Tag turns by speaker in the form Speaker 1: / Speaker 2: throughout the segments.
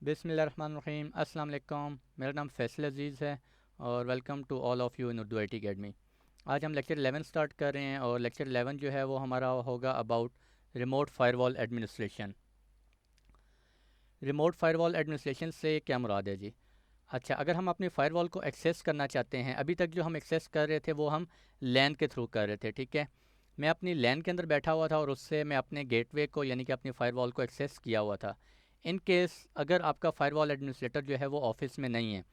Speaker 1: बिस्मिल्लाहिर्रहमानिर्रहीम अस्सलाम वालेकुम। मेरा नाम फैसल अज़ीज़ है और welcome to all of you in Urdu IT academy. आज हम लेक्चर 11 स्टार्ट कर रहे हैं और लेक्चर 11 जो है वो हमारा होगा about remote firewall administration. Remote firewall administration से क्या मुराद है जी? अच्छा, अगर हम अपनी फायरवॉल को एक्सेस करना चाहते हैं, अभी तक जो हम एक्सेस कर रहे थे वो हम लैन के थ्रू कर रहे थे, ठीक है। मैं अपनी लैन के अंदर बैठा हुआ था और उससे मैं अपने गेटवे को यानी कि अपनी फायरवॉल को एक्सेस किया हुआ था। इन केस अगर आपका फायरवॉल एडमिनिस्ट्रेटर जो है वो ऑफिस में नहीं है,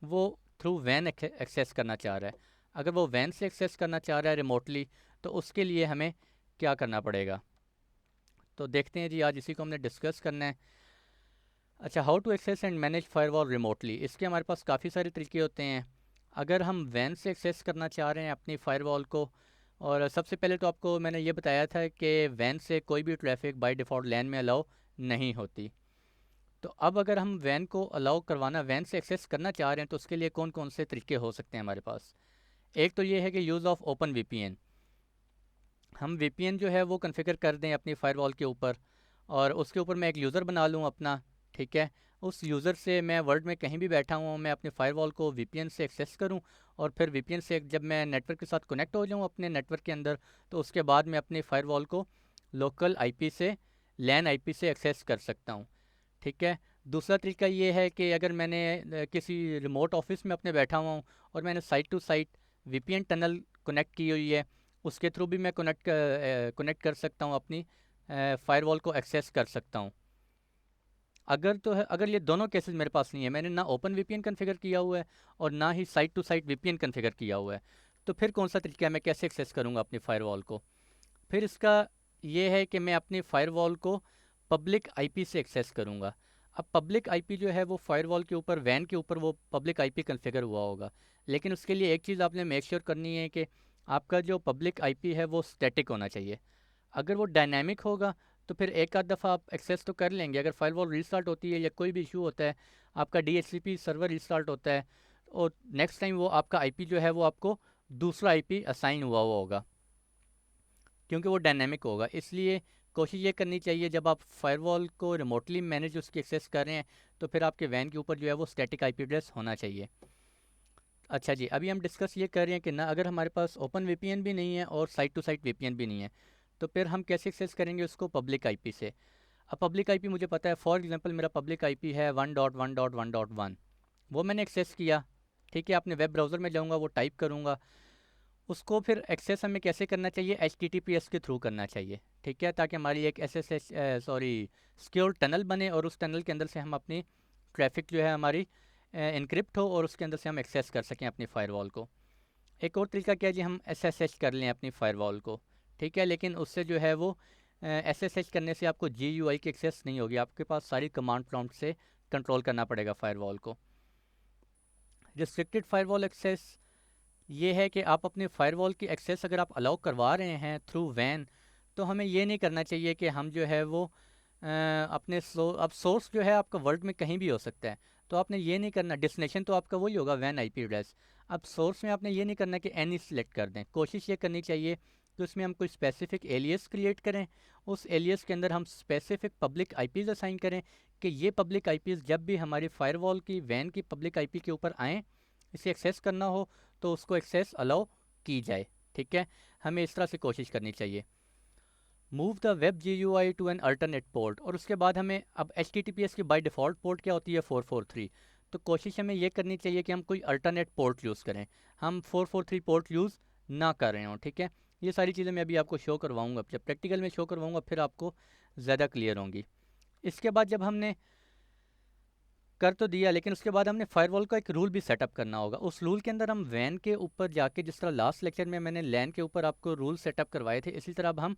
Speaker 1: वो थ्रू वैन एक्सेस करना चाह रहा है, अगर वो वैन से एक्सेस करना चाह रहा है रिमोटली, तो उसके लिए हमें क्या करना पड़ेगा? तो देखते हैं जी, आज इसी को हमने डिस्कस करना है। अच्छा, how to access and manage firewall remotely, इसके हमारे पास काफ़ी सारे तरीके होते हैं। अगर हम वैन से एक्सेस करना चाह रहे हैं अपनी फायरवॉल को, और सबसे पहले तो आपको मैंने ये बताया था कि वैन से कोई भी ट्रैफिक बाय डिफ़ॉल्ट लैन में अलाउ नहीं होती। तो अब अगर हम वैन को अलाउ करवाना, वैन से एक्सेस करना चाह रहे हैं, तो उसके लिए कौन कौन से तरीके हो सकते हैं हमारे पास? एक तो ये है कि यूज़ ऑफ ओपन VPN। हम VPN जो है वो कन्फिगर कर दें अपनी फायरवॉल के ऊपर, और उसके ऊपर मैं एक यूज़र बना लूँ अपना, ठीक है। उस यूज़र से मैं वर्ल्ड में कहीं भी बैठा हूँ, मैं अपनी फायरवॉल को VPN से एक्सेस करूँ, और फिर VPN से जब मैं नेटवर्क के साथ कनेक्ट हो जाऊँ अपने नेटवर्क के अंदर, तो उसके बाद मैं अपनी फायरवॉल को लोकल IP से, लैन IP से एक्सेस कर सकता हूँ, ठीक है। दूसरा तरीका ये है कि अगर मैंने किसी रिमोट ऑफिस में अपने बैठा हुआ हूँ और मैंने site to site VPN tunnel connect की हुई है, उसके थ्रू भी मैं कनेक्ट कर सकता हूँ, अपनी फायरवॉल को एक्सेस कर सकता हूँ। अगर तो है, अगर ये दोनों केसेस मेरे पास नहीं है, मैंने ना ओपन VPN कन्फिगर किया हुआ है और ना ही site to site VPN configure किया हुआ है, तो फिर कौन सा तरीका है, मैं कैसे एक्सेस करूँगा अपनी फायरवॉल को? फिर इसका ये है कि मैं अपनी फायरवॉल को पब्लिक IP से एक्सेस करूँगा। अब पब्लिक IP जो है वो फायरवॉल के ऊपर, वैन के ऊपर वो पब्लिक IP कॉन्फ़िगर हुआ होगा, लेकिन उसके लिए एक चीज़ आपने मेक श्योर करनी है कि आपका जो पब्लिक IP है वो स्टैटिक होना चाहिए। अगर वो डायनामिक होगा तो फिर एक आध दफ़ा आप एक्सेस तो कर लेंगे, अगर फायरवॉल रीस्टार्ट होती है या कोई भी इशू होता है, आपका DHCP सर्वर रीस्टार्ट होता है, और नेक्स्ट टाइम वो आपका IP जो है वो आपको दूसरा IP असाइन हुआ हुआ होगा, क्योंकि वो डायनेमिक होगा। इसलिए कोशिश ये करनी चाहिए, जब आप फायरवॉल को रिमोटली मैनेज उसकी एक्सेस कर रहे हैं, तो फिर आपके वैन के ऊपर जो है वो स्टैटिक IP एड्रेस होना चाहिए। अच्छा जी, अभी हम डिस्कस ये कर रहे हैं कि ना, अगर हमारे पास ओपन VPN भी नहीं है और साइट टू साइट VPN भी नहीं है, तो फिर हम कैसे एक्सेस करेंगे उसको? पब्लिक IP से। अब पब्लिक IP मुझे पता है, फॉर एग्जांपल मेरा पब्लिक IP है 1.1.1.1, वो मैंने एक्सेस किया, ठीक है। अपने वेब ब्राउज़र में जाऊँगा, वो टाइप करूँगा, उसको फिर एक्सेस हमें कैसे करना चाहिए? HTTPS के थ्रू करना चाहिए, ठीक है, ताकि हमारी एक सिक्योर टनल बने, और उस टनल के अंदर से हम अपनी ट्रैफिक जो है हमारी इनक्रिप्ट हो, और उसके अंदर से हम एक्सेस कर सकें अपनी फायरवॉल को। एक और तरीका क्या है जी, हम SSH कर लें अपनी फायरवॉल को, ठीक है, लेकिन उससे जो है वो SSH करने से आपको GUI की एक्सेस नहीं होगी, आपके पास सारी कमांड प्रॉम्प्ट से कंट्रोल करना पड़ेगा फायरवॉल को। रिस्ट्रिक्टेड फायरवॉल एक्सेस ये है कि आप अपने फायरवॉल की एक्सेस अगर आप अलाउ करवा रहे हैं थ्रू वैन, तो हमें ये नहीं करना चाहिए कि हम जो है वो अब सोर्स जो है आपका वर्ल्ड में कहीं भी हो सकता है, तो आपने ये नहीं करना, डेस्टिनेशन तो आपका वही होगा वैन IP एड्रेस। अब सोर्स में आपने ये नहीं करना कि एनी सिलेक्ट कर दें, कोशिश ये करनी चाहिए कि उसमें हम कोई स्पेसिफिक एलियस क्रिएट करें, उस एलियस के अंदर हम स्पेसिफिक पब्लिक IPs असाइन करें, कि ये पब्लिक IPs जब भी हमारी फायरवॉल की वैन की पब्लिक IP के ऊपर आएँ, इसे एक्सेस करना हो, तो उसको एक्सेस अलाउ की जाए, ठीक है। हमें इस तरह से कोशिश करनी चाहिए। Move the web GUI to an alternate port, और उसके बाद हमें, अब HTTPS की बाय डिफ़ॉल्ट पोर्ट क्या होती है? 443। तो कोशिश हमें ये करनी चाहिए कि हम कोई अल्टरनेट पोर्ट यूज़ करें, हम 443 पोर्ट यूज़ ना कर रहे हों, ठीक है। ये सारी चीज़ें मैं अभी आपको शो करवाऊँगा, जब प्रैक्टिकल में शो करवाऊँगा फिर आपको ज़्यादा क्लियर होंगी। इसके बाद जब हमने कर तो दिया, लेकिन उसके बाद हमने फायरवॉल का एक रूल भी सेटअप करना होगा। उस रूल के अंदर हम वैन के ऊपर जाके, जिस तरह लास्ट लेक्चर में मैंने लैन के ऊपर आपको रूल सेटअप करवाए थे, इसी तरह अब हम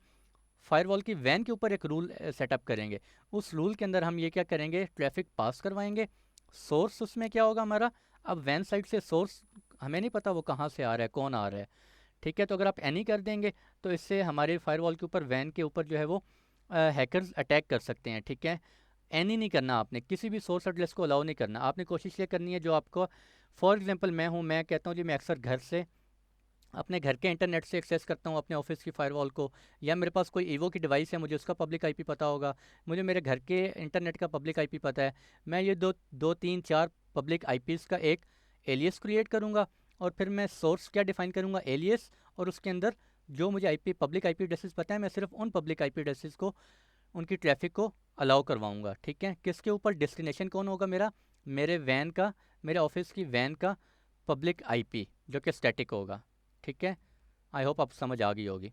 Speaker 1: फायरवॉल की वैन के ऊपर एक रूल सेटअप करेंगे। उस रूल के अंदर हम ये क्या करेंगे? ट्रैफिक पास करवाएंगे। सोर्स उसमें क्या होगा हमारा? अब वैन साइड से सोर्स हमें नहीं पता वो कहाँ से आ रहा है, कौन आ रहा है, ठीक है। तो अगर आप एनी कर देंगे, तो इससे हमारे फायरवॉल के ऊपर, वैन के ऊपर जो है वो हैकर्स अटैक कर सकते हैं, ठीक है। एनी नहीं करना आपने, किसी भी सोर्स एड्रेस को अलाउ नहीं करना, आपने कोशिश ये करनी है जो आपको, फॉर एग्जांपल मैं हूँ, मैं कहता हूँ जी मैं अक्सर घर से अपने घर के इंटरनेट से एक्सेस करता हूँ अपने ऑफिस की फ़ायरवॉल को, या मेरे पास कोई ईवो की डिवाइस है, मुझे उसका पब्लिक आईपी पता होगा, मुझे मेरे घर के इंटरनेट का पब्लिक आईपी पता है। मैं ये दो दो तीन चार पब्लिक आईपीज़ का एक एलियस क्रिएट करूँगा, और फिर मैं सोर्स क्या डिफ़ाइन करूँगा, एलियस, और उसके अंदर जो मुझे आईपी पब्लिक आईपी एड्रेसेस पता है, मैं सिर्फ उन पब्लिक आईपी एड्रेसेस को, उनकी ट्रैफिक को अलाउ करवाऊँगा। ठीक है, किसके ऊपर, डेस्टिनेशन कौन होगा मेरा, मेरे वैन का, मेरे ऑफिस की वैन का पब्लिक आईपी जो कि स्टैटिक होगा। ठीक है, आई होप आप समझ आ गई होगी।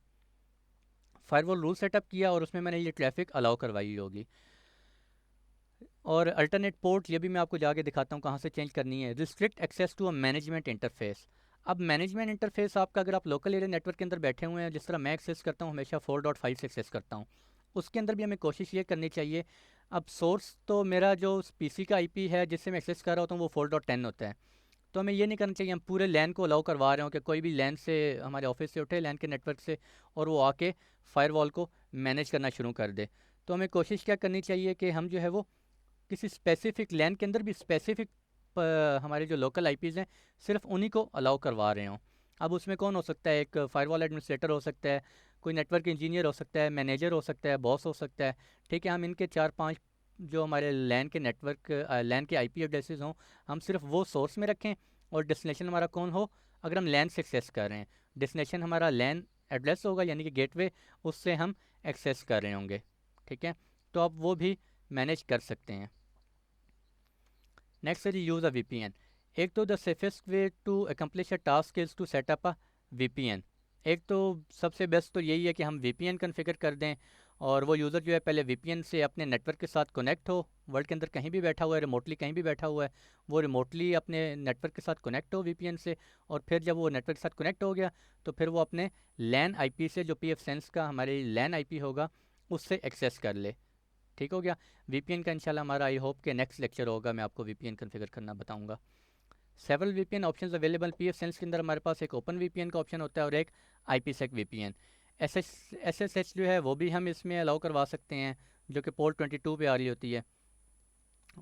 Speaker 1: फायरवॉल रूल सेटअप किया और उसमें मैंने ये ट्रैफिक अलाउ करवाई होगी। और अल्टरनेट पोर्ट ये भी मैं आपको जाके दिखाता हूँ कहाँ से चेंज करनी है। Restrict access to a management interface. अब मैनेजमेंट इंटरफेस आपका, अगर आप लोकल एरिया नेटवर्क के अंदर बैठे हुए हैं, जिस तरह मैं एक्सेस करता हूँ हमेशा 4.5 से एक्सेस करता हूँ, उसके अंदर भी हमें कोशिश ये करनी चाहिए। अब सोर्स तो मेरा जो पीसी का आईपी है जिससे मैं एक्सेस कर रहा होता हूँ वो 4.10 होता है। तो हमें ये नहीं करना चाहिए हम पूरे लैन को अलाउ करवा रहे हो कि कोई भी लैन से, हमारे ऑफिस से उठे लैन के नेटवर्क से, और वो आके फायरवॉल को मैनेज करना शुरू कर दे। तो हमें कोशिश क्या करनी चाहिए कि हम जो है वो किसी स्पेसिफिक लैन के अंदर भी स्पेसिफिक हमारे जो लोकल आईपीज़ हैं सिर्फ उन्हीं को अलाउ करवा रहे हों। अब उसमें कौन हो सकता है, एक फायरवॉल एडमिनिस्ट्रेटर हो सकता है, कोई नेटवर्क इंजीनियर हो सकता है, मैनेजर हो सकता है, बॉस हो सकता है। ठीक है, हम इनके 4-5 जो हमारे लैन के नेटवर्क लैन के आईपी एड्रेसेस हों, हम सिर्फ वो सोर्स में रखें, और डेस्टिनेशन हमारा कौन हो, अगर हम लैन से एक्सेस कर रहे हैं, डेस्टिनेशन हमारा लैन एड्रेस होगा यानी कि गेटवे, उससे हम एक्सेस कर रहे होंगे। ठीक है, तो आप वो भी मैनेज कर सकते हैं। नेक्स्ट है यूज़ अ वीपीएन। एक तो the safest way to accomplish a task is to set up a VPN. एक तो सबसे बेस्ट तो यही है कि हम वीपीएन कॉन्फ़िगर कर दें, और वो यूज़र जो है पहले वीपीएन से अपने नेटवर्क के साथ कनेक्ट हो, वर्ल्ड के अंदर कहीं भी बैठा हुआ है, रिमोटली कहीं भी बैठा हुआ है, वो रिमोटली अपने नेटवर्क के साथ कनेक्ट हो वीपीएन से, और फिर जब वो नेटवर्क के साथ कनेक्ट हो गया तो फिर वो अपने लैन आईपी से, जो पीएफ सेंस का हमारे लैन आईपी होगा, उससे एक्सेस कर ले। ठीक हो गया। वीपीएन का इंशाल्लाह हमारा आई होप के नेक्स्ट लेक्चर होगा, मैं आपको वीपीएन कॉन्फ़िगर करना बताऊंगा। Several VPN options available. PF sense के अंदर हमारे पास एक ओपन वीपीएन का ऑप्शन होता है और एक आईपीसेक वीपीएन। एसएसएच जो है वो भी हम इसमें अलाउ करवा सकते हैं, जो कि पोर्ट 22 पे आ रही होती है।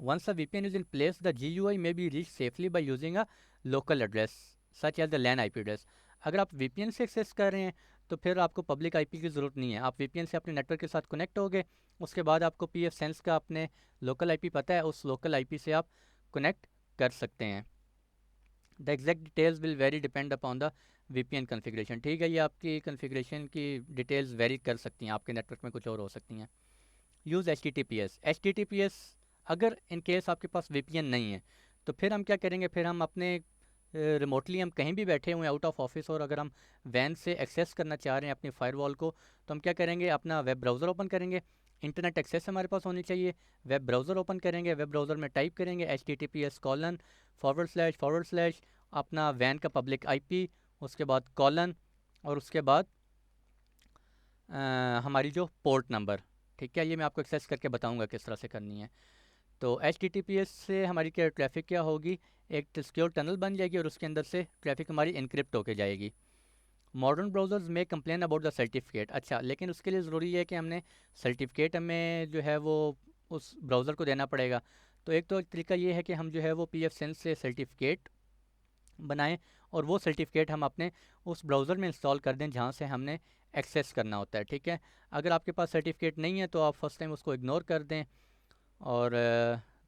Speaker 1: Once a VPN is in place, the GUI may be reached safely by using a local address such as the LAN IP address. अगर आप VPN से एक्सेस कर रहे हैं तो फिर आपको पब्लिक आईपी की ज़रूरत नहीं है। आप VPN से अपने नेटवर्क के साथ कनेक्ट होगे, उसके बाद आपको पीएफ सेंस का अपने लोकल आईपी पता है, उस लोकल आईपी से आप कनेक्ट कर सकते हैं। The exact details will very depend upon the VPN configuration. ठीक है, ये आपकी कन्फिग्रेशन की डिटेल्स वेरी कर सकती हैं, आपके नेटवर्क में कुछ और हो सकती हैं। Use H T T P S. अगर इन केस आपके पास वीपीएन नहीं है तो फिर हम क्या करेंगे, फिर हम अपने रिमोटली हम कहीं भी बैठे हुए हैं आउट ऑफ ऑफिस, और अगर हम वैन से एक्सेस करना चाह रहे हैं अपनी फायरवॉल को, तो हम क्या करेंगे, अपना वेब ब्राउज़र ओपन करेंगे। इंटरनेट एक्सेस हमारे पास होनी चाहिए। वेब ब्राउज़र ओपन करेंगे, वेब ब्राउज़र में टाइप करेंगे https:// अपना वैन का पब्लिक आईपी, उसके बाद कॉलन, और उसके बाद हमारी जो पोर्ट नंबर। ठीक है, ये मैं आपको एक्सेस करके बताऊंगा किस तरह से करनी है। तो HTTPS से हमारी क्या ट्रैफिक क्या होगी, एक सिक्योर टनल बन जाएगी और उसके अंदर से ट्रैफिक हमारी इनक्रिप्ट होके जाएगी। मॉडर्न ब्राउज़र्स में कंप्लेन अबाउट द सर्टिफिकेट। अच्छा, लेकिन उसके लिए ज़रूरी है कि हमने सर्टिफिकेट हमें जो है वो उस ब्राउज़र को देना पड़ेगा। तो एक तो तरीका ये है कि हम जो है वो पीएफ सेंस से सर्टिफिकेट बनाएं, और वो सर्टिफिकेट हम अपने उस ब्राउज़र में इंस्टॉल कर दें जहाँ से हमने एक्सेस करना होता है। ठीक है, अगर आपके पास सर्टिफिकेट नहीं है तो आप फर्स्ट टाइम उसको इग्नोर कर दें। और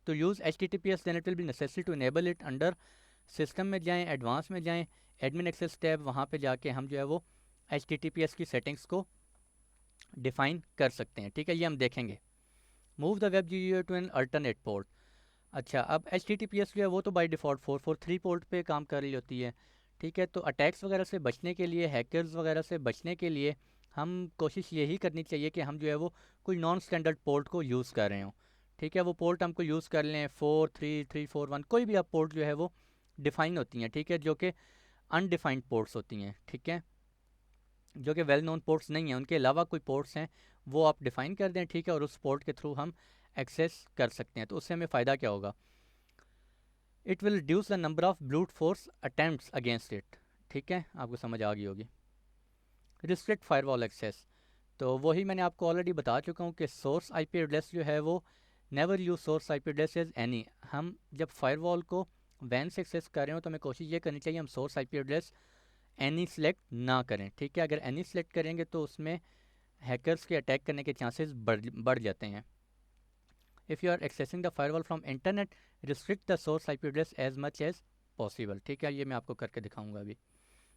Speaker 1: to use HTTPS then it will be necessary to enable it under. System में जाएं, एडवांस में जाएं, एडमिन एक्सेस टैब, वहाँ पे जाके हम जो है वो HTTPS की सेटिंग्स को डिफ़ाइन कर सकते हैं। ठीक है, ये हम देखेंगे। Move the web GUI to an alternate port. अच्छा, अब HTTPS जो है वो तो बाय डिफ़ॉल्ट 443 पोर्ट पे काम कर रही होती है। ठीक है, तो अटैक्स वगैरह से बचने के लिए, हैकर्स वगैरह से बचने के लिए हम कोशिश यही करनी चाहिए कि हम जो है वो कोई नॉन स्टैंडर्ड पोर्ट को यूज़ कर रहे हों। ठीक है, वो पोर्ट हमको यूज़ कर लें, 43341, कोई भी आप पोर्ट जो है वो डिफ़ाइन होती हैं। ठीक है, जो कि अनडिफाइंड पोर्ट्स होती हैं। ठीक है, जो कि वेल नोन पोर्ट्स नहीं हैं, उनके अलावा कोई पोर्ट्स हैं वो आप डिफ़ाइन कर दें। ठीक है, और उस पोर्ट के थ्रू हम एक्सेस कर सकते हैं। तो उससे हमें फ़ायदा क्या होगा, it will reduce the number of brute force attempts against it. ठीक है, आपको समझ आ गई होगी। रिस्ट्रिक्ट फायरवॉल एक्सेस, तो वही मैंने आपको ऑलरेडी बता चुका हूँ कि सोर्स आईपी एड्रेस जो है वो never use source IP address as any. हम जब फायरवॉल को वैन से एक्सेस कर रहे हो तो हमें कोशिश ये करनी चाहिए हम source IP address any select ना करें, ठीक है। अगर एनी सेलेक्ट करेंगे तो उसमें हैकर्स के अटैक करने के चांसेस बढ़ जाते हैं। If you are accessing the firewall from internet, restrict the source IP address as much as possible, ठीक है। ये मैं आपको करके दिखाऊंगा अभी।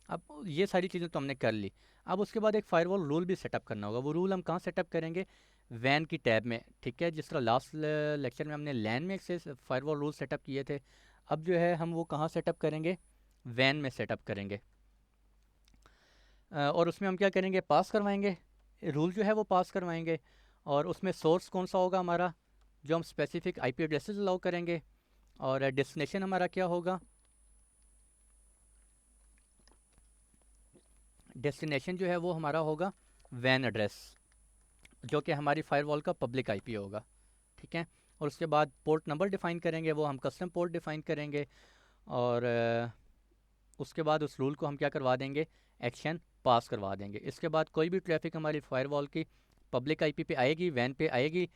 Speaker 1: अब ये सारी चीज़ें तो हमने कर ली। अब उसके बाद एक फायरवॉल रूल भी सेटअप करना होगा। वो रूल हम कहाँ सेटअप करेंगे? वैन की टैब में, ठीक है। जिस तरह लास्ट लेक्चर में हमने लैन में एक्सेस फायरवॉल रूल सेटअप किए थे, अब जो है हम वो कहाँ सेटअप करेंगे? वैन में सेटअप करेंगे। और उसमें हम क्या करेंगे? पास करवाएंगे, रूल जो है वो पास करवाएंगे। और उसमें सोर्स कौन सा होगा हमारा? जो हम स्पेसिफिक आईपी एड्रेसेस अलाउ करेंगे। और डेस्टिनेशन हमारा क्या होगा? डेस्टिनेशन जो है वो हमारा होगा वैन एड्रेस, जो कि हमारी फायरवॉल का पब्लिक आईपी होगा, ठीक है। और उसके बाद पोर्ट नंबर डिफ़ाइन करेंगे, वो हम कस्टम पोर्ट डिफ़ाइन करेंगे। और उसके बाद उस रूल को हम क्या करवा देंगे? एक्शन पास करवा देंगे। इसके बाद कोई भी ट्रैफिक हमारी फायरवॉल की पब्लिक आईपी पे आएगी, वैन पे आएगी,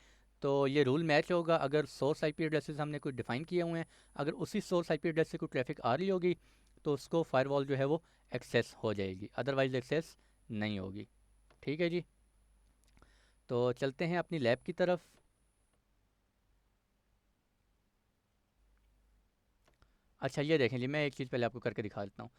Speaker 1: तो ये रूल मैच होगा। अगर सोर्स आईपी एड्रेसेस हमने कोई डिफ़ाइन किए हुए हैं, अगर उसी सोर्स आईपी एड्रेस से कोई ट्रैफिक आ रही होगी तो उसको फायरवॉल जो है वो एक्सेस हो जाएगी, अदरवाइज एक्सेस नहीं होगी, ठीक है जी। तो चलते हैं अपनी लैब की तरफ। अच्छा ये देखें जी, मैं एक चीज़ पहले आपको करके दिखा देता हूँ।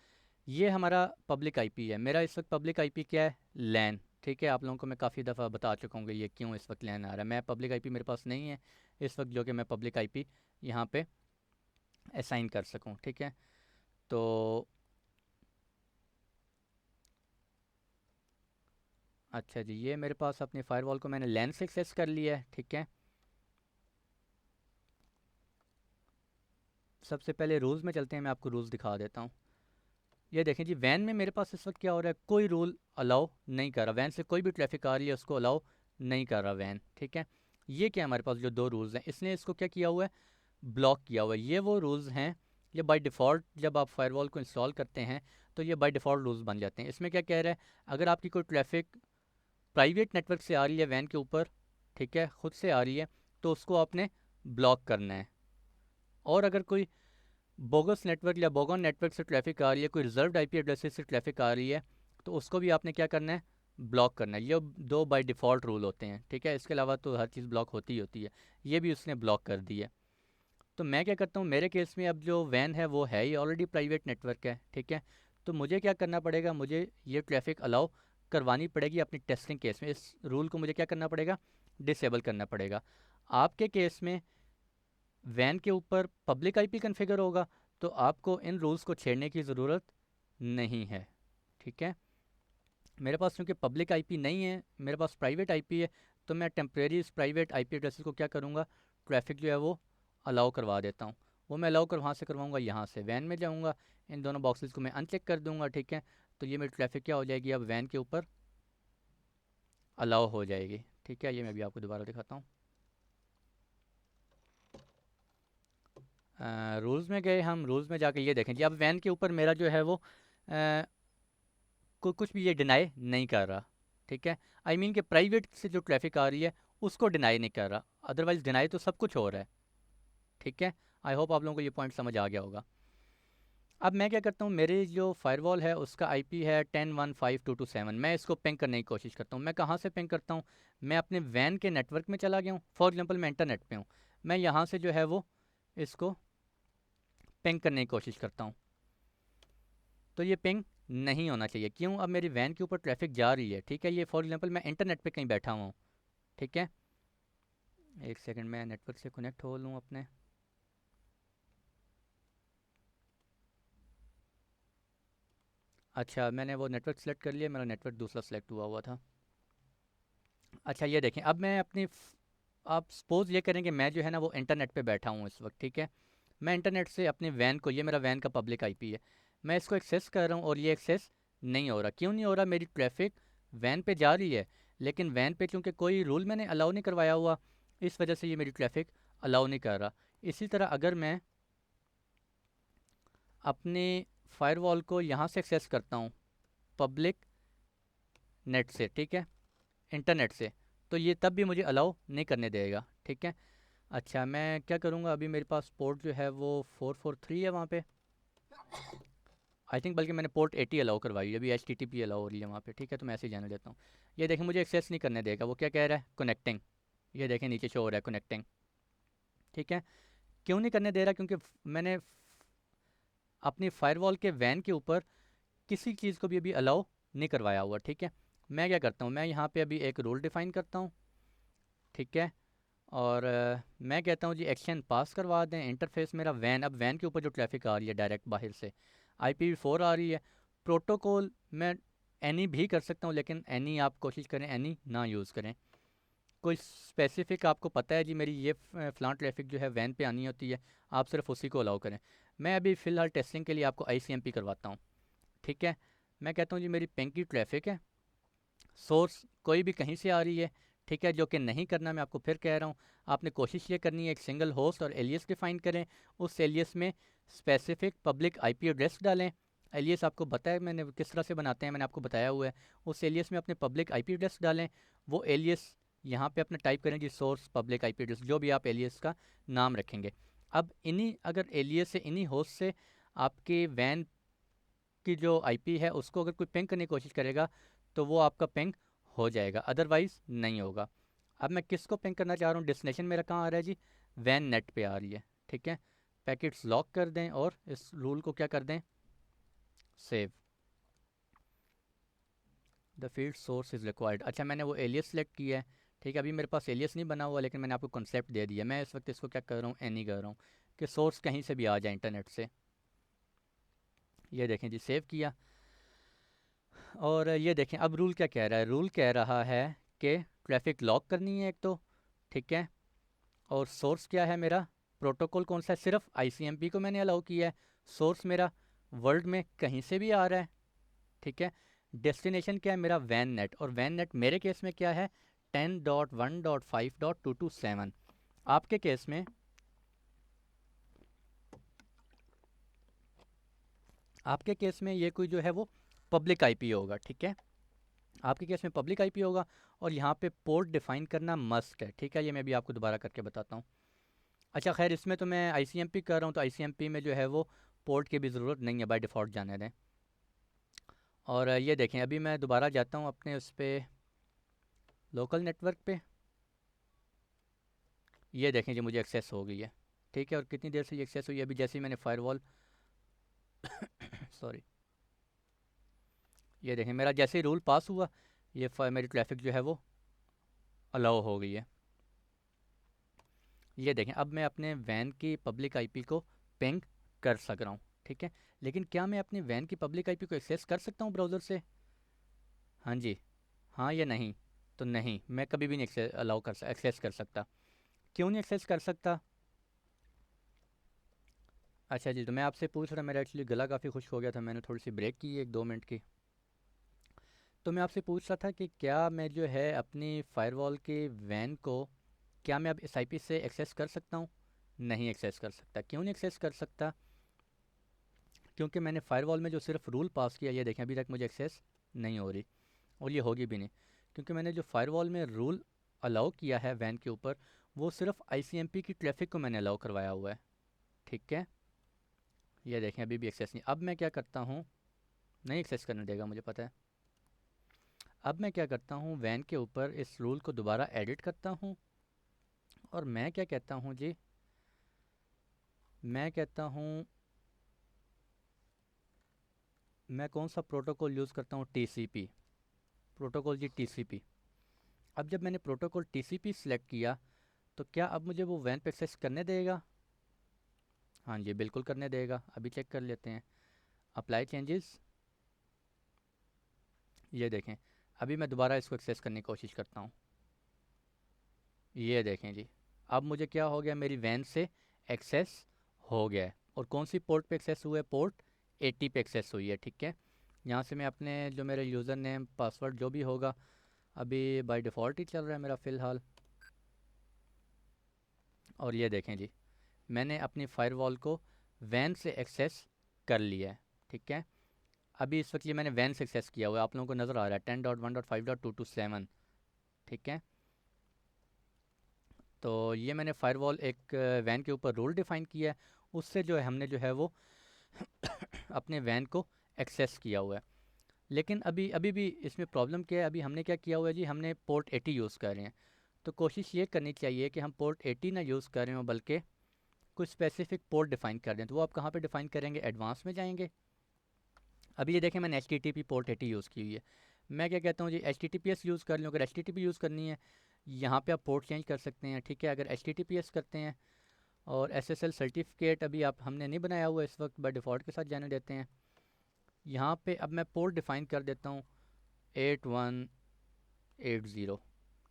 Speaker 1: ये हमारा पब्लिक आईपी है। मेरा इस वक्त पब्लिक आईपी क्या है? लैन, ठीक है। आप लोगों को मैं काफ़ी दफ़ा बता चुका हूँ कि ये क्यों इस वक्त लैन आ रहा है। मैं पब्लिक आईपी मेरे पास नहीं है इस वक्त, जो कि मैं पब्लिक आईपी यहाँ पे असाइन कर सकूँ, ठीक है। तो अच्छा जी, ये मेरे पास अपनी फायरवॉल को मैंने लैन से एक्सेस कर लिया है, ठीक है। सबसे पहले रूल्स में चलते हैं, मैं आपको रूल्स दिखा देता हूँ। ये देखें जी, वैन में मेरे पास इस वक्त क्या हो रहा है? कोई रूल अलाउ नहीं कर रहा। वैन से कोई भी ट्रैफिक आ रही है उसको अलाउ नहीं कर रहा वैन, ठीक है। ये क्या हमारे पास जो दो रूल्स हैं, इसने इसको क्या किया हुआ है? ब्लॉक किया हुआ है। ये वो रूल्स हैं, ये बाय डिफ़ॉल्ट जब आप फायरवॉल को इंस्टॉल करते हैं तो ये बाय डिफ़ॉल्ट रूल्स बन जाते हैं। इसमें क्या कह रहा है? अगर आपकी कोई ट्रैफिक प्राइवेट नेटवर्क से आ रही है वैन के ऊपर, ठीक है, खुद से आ रही है, तो उसको आपने ब्लॉक करना है। और अगर कोई बोगस नेटवर्क या बोगन नेटवर्क से ट्रैफिक आ रही है, कोई रिजर्व्ड आईपी एड्रेसेस से ट्रैफिक आ रही है, तो उसको भी आपने क्या करना है? ब्लॉक करना है। ये दो बाय डिफ़ॉल्ट रूल होते हैं, ठीक है। इसके अलावा तो हर चीज़ ब्लॉक होती ही होती है। ये भी उसने ब्लॉक कर दी है। तो मैं क्या करता हूँ, मेरे केस में अब जो वैन है वो है ही ऑलरेडी प्राइवेट नेटवर्क है, ठीक है। तो मुझे क्या करना पड़ेगा? मुझे ये ट्रैफिक अलाउ करवानी पड़ेगी अपनी टेस्टिंग केस में। इस रूल को मुझे क्या करना पड़ेगा? डिसेबल करना पड़ेगा। आपके केस में वैन के ऊपर पब्लिक आईपी कॉन्फ़िगर होगा, तो आपको इन रूल्स को छेड़ने की ज़रूरत नहीं है, ठीक है। मेरे पास क्योंकि पब्लिक आईपी नहीं है, मेरे पास प्राइवेट आईपी है, तो मैं टेम्प्रेरी इस प्राइवेट आईपी एड्रेसेस को क्या करूँगा? ट्रैफिक जो है वो अलाउ करवा देता हूँ। वो मैं अलाउ कर वहाँ से करवाऊँगा, यहाँ से वैन में जाऊँगा, इन दोनों बॉक्सेस को मैं अनचेक कर दूँगा, ठीक है। तो ये मेरी ट्रैफिक क्या हो जाएगी? अब वैन के ऊपर अलाउ हो जाएगी, ठीक है। ये मैं भी आपको दोबारा दिखाता हूँ। रूल्स में गए हम, रूल्स में जाके ये देखें जी, अब वैन के ऊपर मेरा जो है वो कुछ भी ये डिनाई नहीं कर रहा, ठीक है। आई मीन कि प्राइवेट से जो ट्रैफिक आ रही है उसको डिनाई नहीं कर रहा, अदरवाइज़ डिनाई तो सब कुछ हो रहा है, ठीक है। आई होप आप लोगों को ये पॉइंट समझ आ गया होगा। अब मैं क्या करता हूँ, मेरी जो फायरवॉल है उसका आईपी है 10.15227। मैं इसको पिंग करने की कोशिश करता हूँ। मैं कहाँ से पिंग करता हूँ? मैं अपने वैन के नेटवर्क में चला गया हूँ। फॉर एग्जांपल मैं इंटरनेट पे हूँ, मैं यहाँ से जो है वो इसको पिंग करने की कोशिश करता हूँ। तो ये पिंग नहीं होना चाहिए। क्यों? अब मेरी वैन के ऊपर ट्रैफिक जा रही है, ठीक है। ये फॉर एग्जांपल मैं इंटरनेट पे कहीं बैठा हुआ हूँ, ठीक है। एक सेकंड, मैं नेटवर्क से कनेक्ट हो लूँ अपने। अच्छा, मैंने वो नेटवर्क सेलेक्ट कर लिया, मेरा नेटवर्क दूसरा सेलेक्ट हुआ हुआ था। अच्छा ये देखें, अब मैं अपनी आप सपोज़ ये करें कि मैं जो है ना वो इंटरनेट पे बैठा हूँ इस वक्त, ठीक है। मैं इंटरनेट से अपने वैन को, ये मेरा वैन का पब्लिक आईपी है, मैं इसको एक्सेस कर रहा हूँ और ये एक्सेस नहीं हो रहा। क्यों नहीं हो रहा? मेरी ट्रैफिक वैन पे जा रही है, लेकिन वैन पे चूँकि कोई रूल मैंने अलाउ नहीं करवाया हुआ, इस वजह से ये मेरी ट्रैफिक अलाउ नहीं कर रहा। इसी तरह अगर मैं अपने फायरवॉल को यहाँ से एक्सेस करता हूँ पब्लिक नेट से, ठीक है, इंटरनेट से, तो ये तब भी मुझे अलाउ नहीं करने देगा, ठीक है। अच्छा मैं क्या करूँगा, अभी मेरे पास पोर्ट जो है वो 443 है वहाँ पे। आई थिंक बल्कि मैंने पोर्ट 80 अलाउ करवाई है, अभी HTTP अलाउ हो रही है वहाँ पे, ठीक है। तो मैं ऐसे ही जाने देता हूँ। ये देखें मुझे एक्सेस नहीं करने देगा, वो क्या कह रहा है, कनेक्टिंग। ये देखें नीचे शो हो रहा है कनेक्टिंग, ठीक है। क्यों नहीं करने दे रहा, क्योंकि मैंने अपनी फायरवॉल के वैन के ऊपर किसी चीज़ को भी अभी अलाउ नहीं करवाया हुआ, ठीक है। मैं क्या करता हूँ, मैं यहाँ पे अभी एक रूल डिफ़ाइन करता हूँ, ठीक है। और मैं कहता हूँ जी एक्शन पास करवा दें इंटरफेस मेरा वैन। अब वैन के ऊपर जो ट्रैफिक आ रही है डायरेक्ट बाहर से IPv4 आ रही है। प्रोटोकॉल मैं एनी भी कर सकता हूँ, लेकिन एनी आप कोशिश करें एनी ना यूज़ करें। कोई स्पेसिफिक आपको पता है जी मेरी ये फ़लाँ ट्रैफिक जो है वैन पे आनी होती है, आप सिर्फ उसी को अलाउ करें। मैं अभी फ़िलहाल टेस्टिंग के लिए आपको ICMP करवाता हूँ, ठीक है। मैं कहता हूँ जी मेरी पेंग की ट्रैफिक है, सोर्स कोई भी कहीं से आ रही है, ठीक है। जो कि नहीं करना, मैं आपको फिर कह रहा हूँ, आपने कोशिश ये करनी है एक सिंगल होस्ट और एलियस डिफ़ाइन करें। उस एलियस में स्पेसिफिक पब्लिक IP एड्रेस डालें। एलियस आपको बताया मैंने किस तरह से बनाते हैं, मैंने आपको बताया हुआ है। उस एलियस में अपने पब्लिक IP एड्रेस डालें। वो एलियस यहाँ पे अपने टाइप करें जी सोर्स पब्लिक IP एड्रेस, जो भी आप एलियस का नाम रखेंगे। अब इन्हीं अगर एलियस से इन्हीं होस्ट से आपके वैन की जो IP है उसको अगर कोई पिंग करने की कोशिश करेगा तो वो आपका पिंग हो जाएगा, अदरवाइज़ नहीं होगा। अब मैं किसको पिंग करना चाह रहा हूँ, डेस्टिनेशन मेरा कहाँ आ रहा है जी, वैन नेट पे आ रही है, ठीक है। पैकेट्स लॉक कर दें और इस रूल को क्या कर दें, save. The field source is required. अच्छा मैंने वो एलियस सेलेक्ट किया है, ठीक है। अभी मेरे पास एलियस नहीं बना हुआ, लेकिन मैंने आपको कॉन्सेप्ट दे दिया। मैं इस वक्त इसको क्या कर रहा हूँ, एनी कर रहा हूँ कि सोर्स कहीं से भी आ जाए इंटरनेट से। ये देखें जी सेव किया। और ये देखें अब रूल क्या कह रहा है, रूल कह रहा है कि ट्रैफिक लॉक करनी है एक तो, ठीक है। और सोर्स क्या है मेरा, प्रोटोकॉल कौन सा है, सिर्फ ICMP को मैंने अलाउ किया है। सोर्स मेरा वर्ल्ड में कहीं से भी आ रहा है, ठीक है। डेस्टिनेशन क्या है मेरा, वैन नेट। और वैन नेट मेरे केस में क्या है, 10.1.5.227। आपके केस में ये कोई जो है वो पब्लिक IP होगा, ठीक है। आपके केस में पब्लिक IP होगा। और यहाँ पे पोर्ट डिफाइन करना मस्ट है, ठीक है। ये मैं भी आपको दोबारा करके बताता हूँ। अच्छा खैर इसमें तो मैं ICMP कर रहा हूँ, तो ICMP में जो है वो पोर्ट की भी ज़रूरत नहीं है, बाय डिफ़ॉल्ट जाने दें। और ये देखें अभी मैं दोबारा जाता हूँ अपने उस पर लोकल नेटवर्क पे। ये देखें जी मुझे एक्सेस हो गई है, ठीक है। और कितनी देर से ये एक्सेस हुई है, अभी जैसे ही मैंने फायरवॉल सॉरी, ये देखें मेरा जैसे ही रूल पास हुआ, ये मेरी ट्रैफिक जो है वो अलाउ हो गई है। ये देखें अब मैं अपने वैन की पब्लिक IP को पिंग कर सक रहा हूँ, ठीक है। लेकिन क्या मैं अपनी वैन की पब्लिक IP को एक्सेस कर सकता हूँ ब्राउज़र से, हाँ जी, हाँ या नहीं। तो नहीं, मैं कभी भी नहीं एक्सेस कर सकता। क्यों नहीं एक्सेस कर सकता, अच्छा जी, तो मैं आपसे पूछ रहा, मेरा एक्चुअली गला काफ़ी खुश्क हो गया था, मैंने थोड़ी सी ब्रेक की है 1-2 मिनट की। तो मैं आपसे पूछ रहा था कि क्या मैं जो है अपनी फ़ायरवॉल की वैन को, क्या मैं अब इस IP से एक्सेस कर सकता हूँ, नहीं एक्सेस कर सकता। क्यों नहीं एक्सेस कर सकता, क्योंकि मैंने फ़ायरवॉल में जो सिर्फ रूल पास किया, ये देखें अभी तक मुझे एक्सेस नहीं हो रही, और ये होगी भी नहीं, क्योंकि मैंने जो फ़ायरवॉल में रूल अलाउ किया है वैन के ऊपर, वो सिर्फ ICMP की ट्रैफिक को मैंने अलाउ करवाया हुआ है, ठीक है। ये देखें अभी भी एक्सेस नहीं। अब मैं क्या करता हूँ, नहीं एक्सेस करने देगा मुझे पता है। अब मैं क्या करता हूँ, वैन के ऊपर इस रूल को दोबारा एडिट करता हूँ। और मैं क्या कहता हूँ जी, मैं कहता हूँ मैं कौन सा प्रोटोकॉल यूज़ करता हूँ, TCP प्रोटोकॉल जी, TCP। अब जब मैंने प्रोटोकॉल TCP सिलेक्ट किया, तो क्या अब मुझे वो वैन पे एक्सेस करने देगा, हाँ जी बिल्कुल करने देगा। अभी चेक कर लेते हैं, अप्लाई चेंजेस। ये देखें अभी मैं दोबारा इसको एक्सेस करने की कोशिश करता हूँ, ये देखें जी अब मुझे क्या हो गया, मेरी वैन से एक्सेस हो गया है। और कौन सी पोर्ट पे एक्सेस हुआ है, पोर्ट 80 पे एक्सेस हुई है, ठीक है। यहाँ से मैं अपने जो मेरे यूज़र नेम पासवर्ड जो भी होगा, अभी बाय डिफ़ॉल्ट ही चल रहा है मेरा फ़िलहाल। और ये देखें जी मैंने अपनी फ़ायरवॉल को वैन से एक्सेस कर लिया है, ठीक है। अभी इस वक्त ये मैंने वैन से एक्सेस किया हुआ है, आप लोगों को नज़र आ रहा है 10.1.5.227, ठीक है। तो ये मैंने फ़ायरवॉल एक वैन के ऊपर रूल डिफ़ाइन किया है, उससे जो है हमने जो है वो अपने वैन को एक्सेस किया हुआ है। लेकिन अभी अभी भी इसमें प्रॉब्लम क्या है, अभी हमने क्या किया हुआ है जी, हमने पोर्ट 80 यूज़ कर रहे हैं। तो कोशिश ये करनी चाहिए कि हम पोर्ट 80 ना यूज़ कर रहे हो, बल्कि कुछ स्पेसिफिक पोर्ट डिफ़ाइन कर दें। तो वो आप कहाँ पे डिफ़ाइन करेंगे, एडवांस में जाएंगे। अभी ये देखें, मैंने एच पोर्ट 80 यूज़ की हुई है। मैं क्या कहता हूँ जी, HTTPS यूज़ कर लूँ। अगर HTTP यूज़ करनी है, यहाँ पे आप पोर्ट चेंज कर सकते हैं, ठीक है। अगर HTTPS करते हैं और SSL सर्टिफिकेट अभी आप हमने नहीं बनाया हुआ इस वक्त, बाय डिफ़ॉल्ट के साथ जाने देते हैं। यहाँ पे अब मैं पोर्ट डिफ़ाइन कर देता हूँ 8180,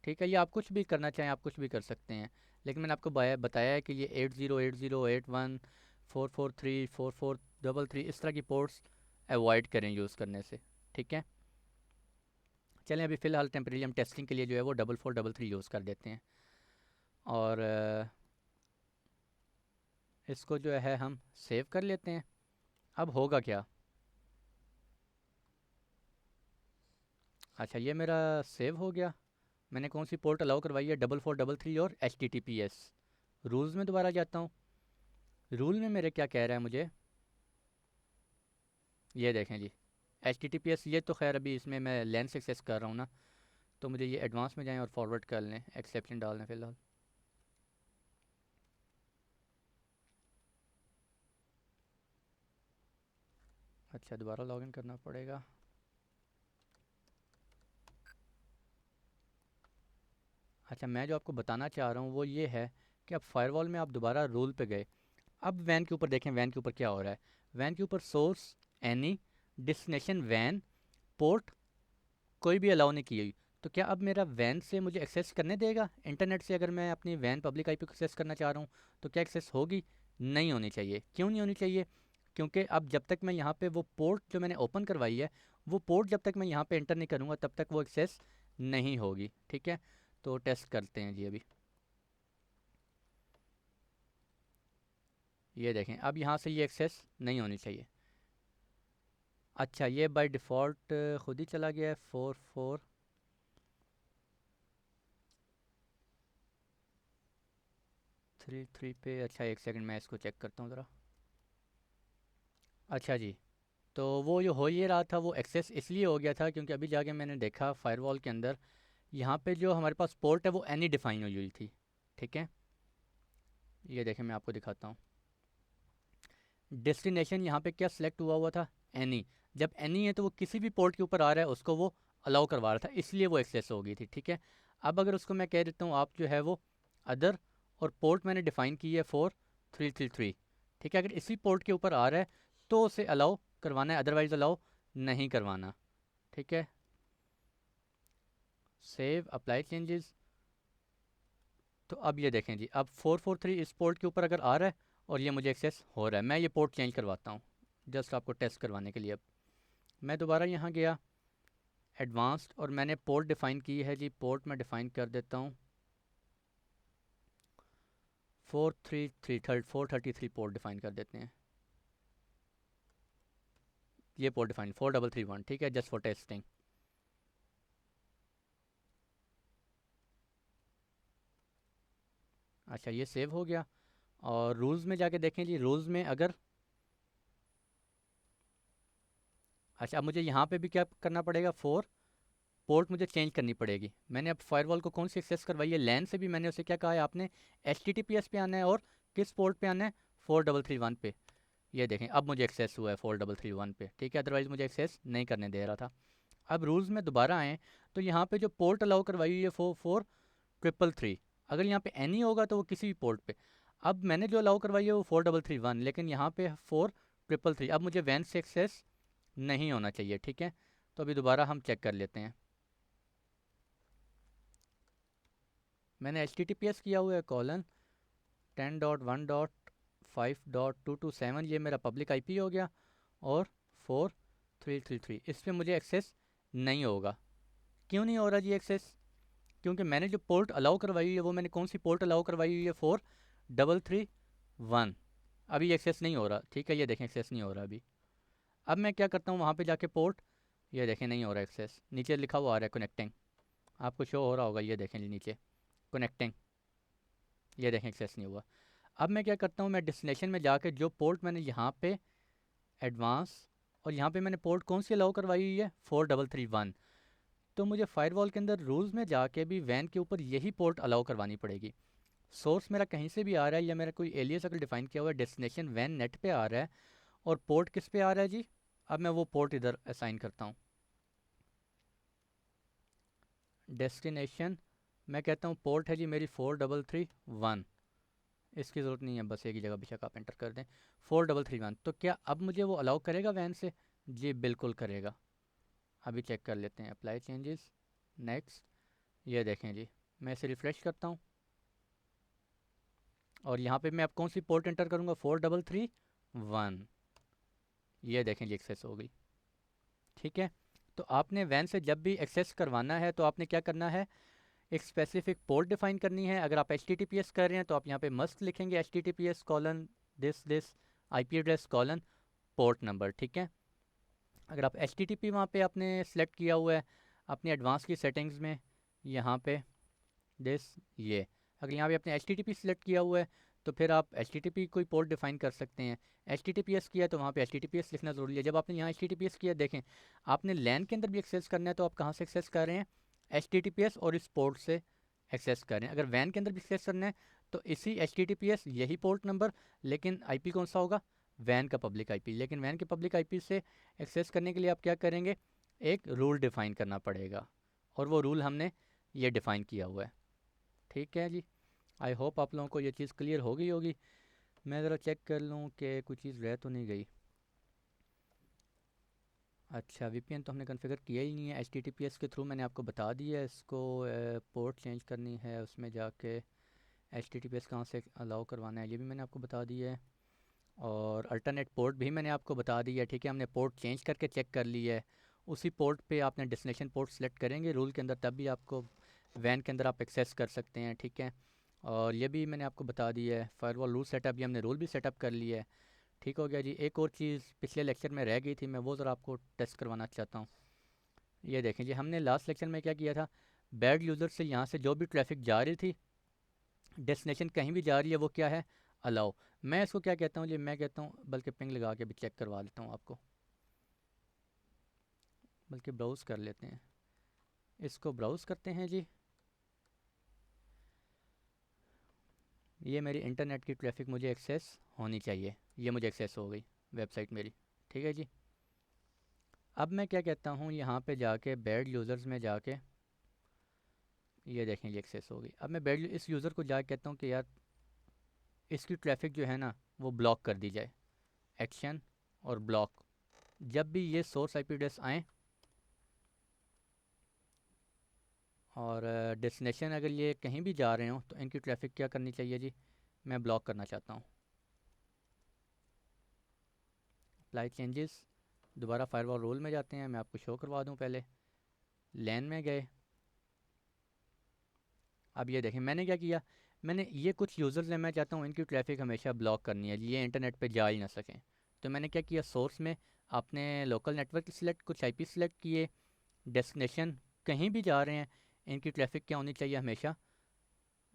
Speaker 1: ठीक है। ये आप कुछ भी करना चाहें, आप कुछ भी कर सकते हैं, लेकिन मैंने आपको बताया है कि ये 8080, 81, 443, 4433 इस तरह की पोर्ट्स अवॉइड करें यूज़ करने से, ठीक है। चलें, अभी फ़िलहाल टेम्परेरी हम टेस्टिंग के लिए जो है वो 4433 यूज़ कर देते हैं। और इसको जो है हम सेव कर लेते हैं। अब होगा क्या, अच्छा ये मेरा सेव हो गया। मैंने कौन सी पोर्ट अलाउ करवाई है, 4433 और HTTPS। रूल्स में दोबारा जाता हूँ। रूल में मेरे क्या कह रहा है मुझे, ये देखें जी, HTTPS। ये तो खैर अभी इसमें मैं लेंस एक्सेस कर रहा हूँ ना, तो मुझे ये एडवांस में जाएं और फॉरवर्ड कर लें, एक्सेप्शन डाल लें फ़िलहाल। अच्छा, दोबारा लॉगिन करना पड़ेगा। अच्छा, मैं जो आपको बताना चाह रहा हूँ वो ये है कि अब फायरवॉल में आप दोबारा रूल पे गए। अब वैन के ऊपर देखें, वैन के ऊपर क्या हो रहा है। वैन के ऊपर सोर्स एनी, डेस्टिनेशन वैन, पोर्ट कोई भी अलाउ नहीं की हुई। तो क्या अब मेरा वैन से मुझे एक्सेस करने देगा इंटरनेट से? अगर मैं अपनी वैन पब्लिक आईपी को एक्सेस करना चाह रहा हूँ तो क्या एक्सेस होगी? नहीं होनी चाहिए। क्यों नहीं होनी चाहिए? क्योंकि अब जब तक मैं यहाँ पे वो पोर्ट जो मैंने ओपन करवाई है, वो पोर्ट जब तक मैं यहाँ पे एंटर नहीं करूँगा तब तक वो एक्सेस नहीं होगी, ठीक है। तो टेस्ट करते हैं जी अभी। ये देखें, अब यहाँ से ये एक्सेस नहीं होनी चाहिए। अच्छा, ये बाय डिफ़ॉल्ट खुद ही चला गया है 4433 पे। अच्छा, एक सेकंड मैं इसको चेक करता हूँ ज़रा। अच्छा जी, तो वो जो हो ये रहा था वो एक्सेस इसलिए हो गया था क्योंकि अभी जाके मैंने देखा फायरवॉल के अंदर, यहाँ पे जो हमारे पास पोर्ट है वो एनी डिफ़ाइन हुई हुई थी, ठीक है। ये देखें, मैं आपको दिखाता हूँ। डेस्टिनेशन यहाँ पे क्या सिलेक्ट हुआ हुआ था, एनी। जब एनी है तो वो किसी भी पोर्ट के ऊपर आ रहा है उसको वो अलाउ करवा रहा था, इसलिए वो एक्सेस हो गई थी, ठीक है। अब अगर उसको मैं कह देता हूँ आप जो है वो अदर, और पोर्ट मैंने डिफ़ाइन की है 4333, ठीक है। अगर इसी पोर्ट के ऊपर आ रहा है तो उसे अलाउ करवाना है, अदरवाइज़ अलाउ नहीं करवाना, ठीक है। Save, apply changes. तो अब ये देखें जी, अब 443 इस पोर्ट के ऊपर अगर आ रहा है और ये मुझे एक्सेस हो रहा है, मैं ये पोर्ट चेंज करवाता हूँ जस्ट आपको टेस्ट करवाने के लिए। अब मैं दोबारा यहाँ गया एडवांस्ड और मैंने पोर्ट डिफ़ाइन की है जी। पोर्ट मैं डिफ़ाइन कर देता हूँ 433 पोर्ट डिफ़ाइन कर देते हैं। ये पोर्ट डिफ़ाइन 4331, ठीक है, जस्ट फॉर टेस्टिंग। अच्छा, ये सेव हो गया। और रूल्स में जाके देखें जी, रूल्स में अगर, अच्छा अब मुझे यहाँ पे भी क्या करना पड़ेगा, पोर्ट मुझे चेंज करनी पड़ेगी। मैंने अब फायरवॉल को कौन सी एक्सेस करवाई है, लैन से भी मैंने उसे क्या कहा है, आपने HTTPS पे आना है और किस पोर्ट पे आना है, 4331 पे। ये देखें, अब मुझे एक्सेस हुआ है 4331 पे, ठीक है, अदरवाइज़ मुझे एक्सेस नहीं करने दे रहा था। अब रूल्स में दोबारा आएँ तो यहाँ पे जो पोर्ट अलाउ करवाई हुई है 4333, अगर यहाँ पे एनी होगा तो वो किसी भी पोर्ट पे। अब मैंने जो अलाउ करवाई है वो 4331, लेकिन यहाँ पे 4333। अब मुझे वैन से एक्सेस नहीं होना चाहिए, ठीक है। तो अभी दोबारा हम चेक कर लेते हैं। मैंने HTTPS किया हुआ है कॉलन 10.1.5.227, ये मेरा पब्लिक आईपी हो गया, और 4333 इस पर मुझे एक्सेस नहीं होगा। क्यों नहीं हो रहा जी एक्सेस? क्योंकि मैंने जो पोर्ट अलाउ करवाई हुई है वो मैंने कौन सी पोर्ट अलाउ करवाई हुई है, 4331। अभी एक्सेस नहीं हो रहा, ठीक है, ये देखें एक्सेस नहीं हो रहा अभी। अब मैं क्या करता हूँ, वहाँ पे जाके पोर्ट, ये देखें नहीं हो रहा एक्सेस, नीचे लिखा हुआ आ रहा है कनेक्टिंग, आपको शो हो रहा होगा, ये देखें जी नीचे कनेक्टिंग, ये देखें एक्सेस नहीं हुआ। अब मैं क्या करता हूँ, मैं डेस्टिनेशन में जाके जो पोर्ट मैंने यहाँ पे एडवांस और यहाँ पे मैंने पोर्ट कौन सी अलाउ करवाई हुई है, 4331। तो मुझे फायरवॉल के अंदर रूल्स में जाके भी वैन के ऊपर यही पोर्ट अलाउ करवानी पड़ेगी। सोर्स मेरा कहीं से भी आ रहा है या मेरा कोई एलियस अगर डिफाइन किया हुआ है, डेस्टिनेशन वैन नेट पे आ रहा है, और पोर्ट किस पे आ रहा है जी। अब मैं वो पोर्ट इधर असाइन करता हूँ। डेस्टिनेशन मैं कहता हूँ पोर्ट है जी मेरी 4331। इसकी ज़रूरत नहीं है, बस एक ही जगह बेशक आप एंटर कर दें 4331। तो क्या अब मुझे वो अलाउ करेगा वैन से? जी बिल्कुल करेगा। अभी चेक कर लेते हैं, अप्लाई चेंजेस, नेक्स्ट। ये देखें जी, मैं इसे रिफ़्रेश करता हूँ और यहाँ पे मैं अब कौन सी पोर्ट एंटर करूँगा, 4331। ये देखें जी, एक्सेस हो गई। ठीक है, तो आपने वैन से जब भी एक्सेस करवाना है तो आपने क्या करना है, एक स्पेसिफिक पोर्ट डिफाइन करनी है। अगर आप HTTPS कर रहे हैं तो आप यहाँ पे मस्ट लिखेंगे HTTPS colon this IP address colon port number. ठीक है, अगर आप HTTP वहाँ पे आपने सेलेक्ट किया हुआ है अपनी एडवांस की सेटिंग्स में, यहाँ पे दिस ये, अगर यहाँ पे आपने HTTP सेलेक्ट किया हुआ है तो फिर आप HTTP कोई पोर्ट डिफाइन कर सकते हैं। HTTPS किया तो वहाँ पे HTTPS लिखना ज़रूरी है। जब आपने यहाँ HTTPS किया, देखें आपने लैन के अंदर भी एक्सेस करना है तो आप कहाँ से एक्सेस कर रहे हैं, HTTPS और इस पोर्ट से एक्सेस कर रहे हैं। अगर वैन के अंदर भी एक्सेस करना है तो इसी HTTPS यही पोर्ट नंबर, लेकिन IP कौन सा होगा, वैन का पब्लिक IP। लेकिन वैन के पब्लिक IP से एक्सेस करने के लिए आप क्या करेंगे, एक रूल डिफ़ाइन करना पड़ेगा, और वो रूल हमने ये डिफ़ाइन किया हुआ है। ठीक है जी, आई होप आप लोगों को ये चीज़ क्लियर हो गई होगी। मैं ज़रा चेक कर लूँ कि कोई चीज़ रह तो नहीं गई। अच्छा, VPN तो हमने कॉन्फ़िगर किया ही नहीं है, HTTPS के थ्रू मैंने आपको बता दिया है इसको। पोर्ट चेंज करनी है, उसमें जाके HTTPS कहाँ से अलाउ करवाना है ये भी मैंने आपको बता दिया है, और अल्टरनेट पोर्ट भी मैंने आपको बता दिया है। ठीक है, हमने पोर्ट चेंज करके चेक कर लिया है। उसी पोर्ट पे आपने डेस्टिनेशन पोर्ट सेलेक्ट करेंगे रूल के अंदर, तब भी आपको वैन के अंदर आप एक्सेस कर सकते हैं। ठीक है, और ये भी मैंने आपको बता दिया है, फायरवॉल रूल सेटअप, ये हमने रूल भी सेटअप कर लिया है। ठीक हो गया जी। एक और चीज़ पिछले लेक्चर में रह गई थी, मैं वो ज़रा आपको टेस्ट करवाना चाहता हूँ। ये देखें जी, हमने लास्ट लेक्चर में क्या किया था, बैड यूज़र से यहाँ से जो भी ट्रैफिक जा रही थी, डेस्टिनेशन कहीं भी जा रही है, वो क्या है, अलाउ। मैं इसको क्या कहता हूँ जी, मैं कहता हूँ, बल्कि पिंग लगा के भी चेक करवा लेता हूँ आपको, बल्कि ब्राउज़ कर लेते हैं, इसको ब्राउज़ करते हैं जी। ये मेरी इंटरनेट की ट्रैफिक मुझे एक्सेस होनी चाहिए, ये मुझे एक्सेस हो गई वेबसाइट मेरी। ठीक है जी, अब मैं क्या कहता हूँ, यहाँ पे जाके बैड यूज़र्स में जाके, ये देखें ये एक्सेस हो गई। अब मैं बैड इस यूज़र को जाके कहता हूँ कि यार इसकी ट्रैफिक जो है ना वो ब्लॉक कर दी जाए, एक्शन और ब्लॉक। जब भी ये सोर्स IP एड्रेस आएँ और डेस्टिनेशन अगर ये कहीं भी जा रहे हो तो इनकी ट्रैफिक क्या करनी चाहिए जी, मैं ब्लॉक करना चाहता हूँ। अप्लाई चेंजेस, दोबारा फायरवॉल रोल में जाते हैं, मैं आपको शो करवा दूँ। पहले लैन में गए, अब ये देखें मैंने क्या किया, मैंने ये कुछ यूज़र्स हैं, मैं चाहता हूँ इनकी ट्रैफिक हमेशा ब्लॉक करनी है, ये इंटरनेट पे जा ही ना सकें। तो मैंने क्या किया, सोर्स में आपने लोकल नेटवर्क सिलेक्ट, कुछ IP सिलेक्ट किए, डेस्टिनेशन कहीं भी जा रहे हैं इनकी ट्रैफिक क्या होनी चाहिए, हमेशा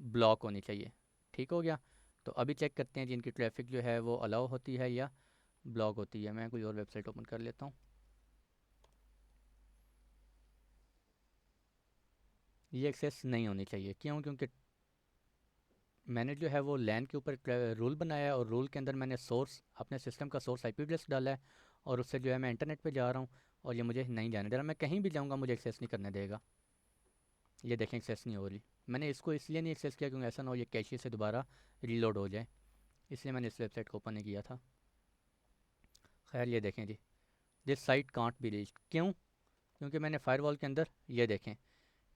Speaker 1: ब्लॉक होनी चाहिए। ठीक हो गया, तो अभी चेक करते हैं जिनकी ट्रैफिक जो है वो अलाउ होती है या ब्लॉक होती है। मैं कोई और वेबसाइट ओपन कर लेता हूँ। ये एक्सेस नहीं होनी चाहिए, क्यों, क्योंकि मैंने जो है वो लैन के ऊपर रूल बनाया है, और रूल के अंदर मैंने सोर्स, अपने सिस्टम का सोर्स IP एड्रेस डाला है, और उससे जो है मैं इंटरनेट पे जा रहा हूँ, और ये मुझे नहीं जाने दे रहा। मैं कहीं भी जाऊँगा मुझे एक्सेस नहीं करने देगा। ये देखें एक्सेस नहीं हो रही। मैंने इसको इसलिए नहीं एक्सेस किया क्योंकि ऐसा ना हो ये कैशे से दोबारा रीलोड हो जाए, इसलिए मैंने इस वेबसाइट को ओपन नहीं किया था। खैर ये देखें जी, this site can't be reached, क्यों, क्योंकि मैंने फायरवॉल के अंदर ये देखें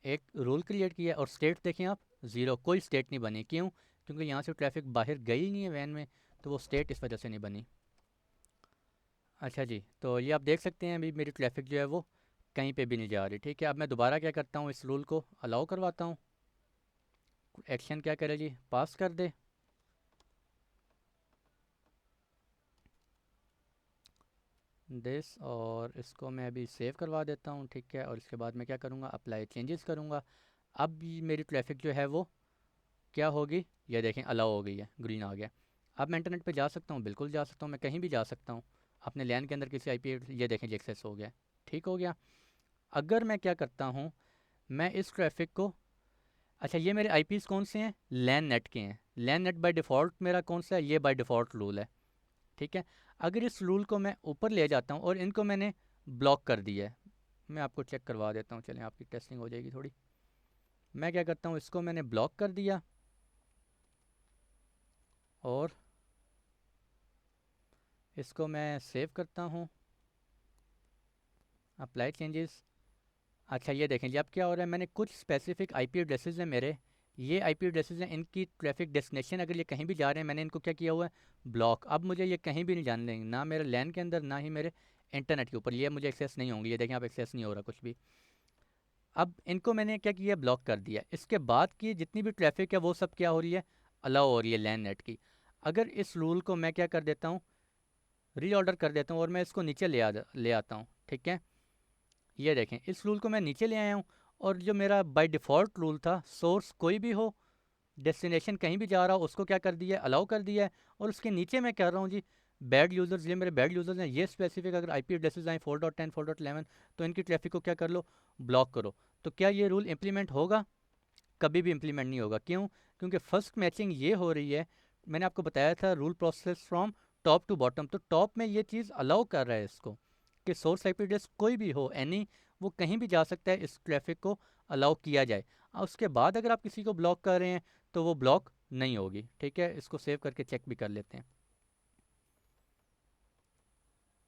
Speaker 1: एक रूल क्रिएट किया, और स्टेट देखें आप, ज़ीरो, कोई स्टेट नहीं बनी। क्यों, क्योंकि यहाँ से ट्रैफिक बाहर गई ही नहीं है वैन में, तो वो स्टेट इस वजह से नहीं बनी। अच्छा जी, तो ये आप देख सकते हैं अभी मेरी ट्रैफिक जो है वो कहीं पे भी नहीं जा रही। ठीक है, अब मैं दोबारा क्या करता हूँ, इस रूल को अलाउ करवाता हूँ। एक्शन क्या करे जी, पास कर दे, दिस, और इसको मैं अभी सेव करवा देता हूँ। ठीक है, और इसके बाद मैं क्या करूँगा, अप्लाई चेंजेस करूँगा। अब मेरी ट्रैफिक जो है वो क्या होगी, ये देखें अलाउ हो गई है, ग्रीन आ गया। अब मैं इंटरनेट पे जा सकता हूँ, बिल्कुल जा सकता हूँ, मैं कहीं भी जा सकता हूँ। अपने लैन के अंदर किसी आईपी, ये देखें जी एक्सेस हो गया, ठीक हो गया। अगर मैं क्या करता हूँ, मैं इस ट्रैफिक को, अच्छा ये मेरे आईपीज़ कौन से हैं, लैन नेट के हैं। लैन नेट बाय डिफ़ॉल्ट मेरा कौन सा है, ये बाय डिफ़ॉल्ट रूल है, ठीक है। अगर इस रूल को मैं ऊपर ले जाता हूँ और इनको मैंने ब्लॉक कर दिया है, मैं आपको चेक करवा देता हूँ, चलें आपकी टेस्टिंग हो जाएगी थोड़ी। मैं क्या करता हूँ, इसको मैंने ब्लॉक कर दिया और इसको मैं सेव करता हूँ, अप्लाई चेंजेस। अच्छा ये देखें जी अब क्या हो रहा है, मैंने कुछ स्पेसिफिक आईपी एड्रेसेस हैं मेरे, ये आईपी एड्रेसेस हैं, इनकी ट्रैफिक डेस्टिनेशन अगर ये कहीं भी जा रहे हैं, मैंने इनको क्या किया हुआ है, ब्लॉक। अब मुझे ये कहीं भी नहीं जाने देंगे, ना मेरे लैन के अंदर ना ही मेरे इंटरनेट के ऊपर, ये मुझे एक्सेस नहीं होंगे। ये देखें आप, एक्सेस नहीं हो रहा कुछ भी। अब इनको मैंने क्या किया, ब्लॉक कर दिया। इसके बाद की जितनी भी ट्रैफिक है वो सब क्या हो रही है, अलाउ हो रही है लैन नेट की। अगर इस रूल को मैं क्या कर देता हूँ, रीऑर्डर कर देता हूँ और मैं इसको नीचे ले आता हूँ, ठीक है। ये देखें इस रूल को मैं नीचे ले आया हूँ, और जो मेरा बाय डिफ़ॉल्ट रूल था, सोर्स कोई भी हो, डेस्टिनेशन कहीं भी जा रहा हो, उसको क्या कर दिया है, अलाउ कर दिया है। और उसके नीचे मैं कह रहा हूँ जी बैड यूज़र्स, ये मेरे बैड यूज़र्स हैं, ये स्पेसिफिक अगर आईपी एड्रेसेस आए 4.10 4.11 तो इनकी ट्रैफिक को क्या कर लो, ब्लॉक करो। तो क्या ये रूल इम्प्लीमेंट होगा, कभी भी इम्प्लीमेंट नहीं होगा। क्यों, क्योंकि फर्स्ट मैचिंग ये हो रही है, मैंने आपको बताया था rule process from top to bottom, तो टॉप में ये चीज़ अलाउ कर रहा है इसको कि सोर्स आईपी एड्रेस कोई भी हो, एनी, वो कहीं भी जा सकता है, इस ट्रैफिक को अलाउ किया जाए। और उसके बाद अगर आप किसी को ब्लॉक कर रहे हैं तो वो ब्लॉक नहीं होगी, ठीक है। इसको सेव करके चेक भी कर लेते हैं,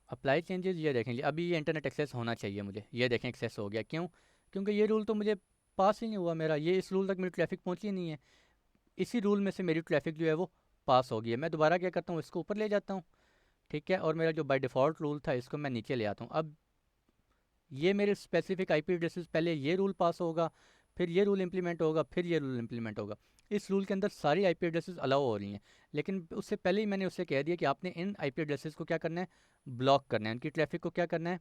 Speaker 1: अप्लाई चेंजेस। ये देखें जी अभी ये इंटरनेट एक्सेस होना चाहिए मुझे, ये देखें एक्सेस हो गया। क्यों, क्योंकि ये रूल तो मुझे पास ही नहीं हुआ, मेरा ये इस रूल तक मेरी ट्रैफिक पहुंची नहीं है, इसी रूल में से मेरी ट्रैफिक जो है वो पास हो गई है। मैं दोबारा क्या करता हूँ, इसको ऊपर ले जाता हूँ, ठीक है, और मेरा जो बाय डिफ़ॉल्ट रूल था इसको मैं नीचे ले आता हूँ। अब ये मेरे स्पेसिफिक आईपी एड्रेसेस, पहले ये रूल पास होगा, फिर ये रूल इंप्लीमेंट होगा, फिर ये रूल इंप्लीमेंट होगा। इस रूल के अंदर सारी आईपी एड्रेसेस अलाउ हो रही हैं, लेकिन उससे पहले ही मैंने उससे कह दिया कि आपने इन आईपी एड्रेसेस को क्या करना है, ब्लॉक करना है, उनकी ट्रैफिक को क्या करना है,